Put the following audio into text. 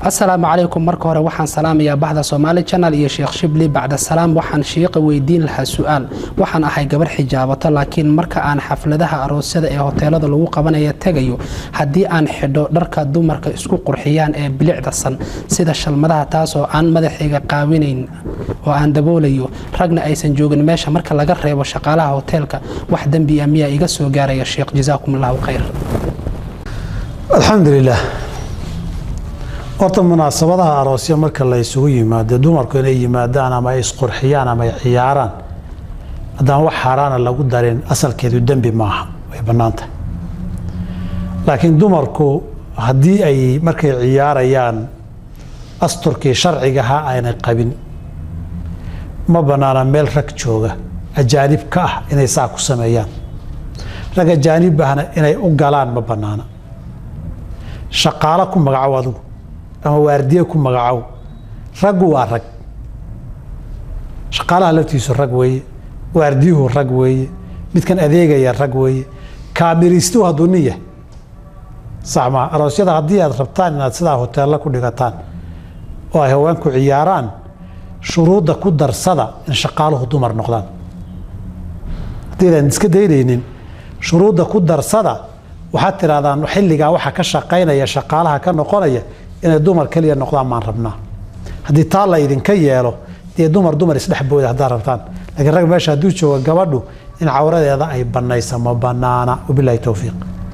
السلام عليكم مركو هore waxaan salaamayaa baxda Somali Channel iyo Sheekh Shibli bacda salaam waxaan sheekha weydiin lahaa su'aal waxaan ahay gabar xijaabato laakiin marka aan xafladaha aroosyada ee hoteelada lagu qabanayo tagayo hadii aan xidho dharka dumarka isku qurxiyaan ee bilicdasan sida shalmadaha taas oo aan madaxayga qaawinayn oo aan daboolayo ragna aysan joogin meesha marka laga reebo shaqaalaha hoteelka wax dambi ah miyaa iga soo gaaraya Sheekh jazaakumullahu khayr alxamdulillah horta munaasabadaha aroosyo marka la isugu yimaado dumarku inay yimaadaan ama ay isqurxiyaan ama ay ciyaaraan hadaan wax xaraana lagu darin asalkeedu dambi maaha way banaanta laakiin dumarku hadii ay markay ciyaarayaan asturkii sharciga ah aynay qabin ma banaana meel rag jooga ajaanib ka ah inay saa ku sameeyaan rag ajaanib ahna inay u galaan ma banaana shaqaale ku magacaw adigu ama waardiye ku magacaw rag waa rag shaqaalaha laftiisu rag weeye waardiyuhu rag weeye midkan adeegaya rag weeye kaamiristu hadduu nin yahay sax ma aroosyada haddii aad rabtaan inaad sidaa hoteella ku dhigataan oo ay haweenku ciyaaraan shuruudda ku darsada in shaqaaluhu dumar noqdaan haddii aan iska daynaynin shuruudda ku darsada waxaad tirahdaan xilligaa waxa ka shaqaynaya shaqaalaha ka noqonaya inay dumar kaliya noqdaan maan rabnaa haddii taa la idinka yeelo dee dumar isdhexbooda haddaad rabtaan laakiin rag meesha hadduu jooga gabadhu in cawradeeda ay banaysa ma banaana wabilaahi towfiiq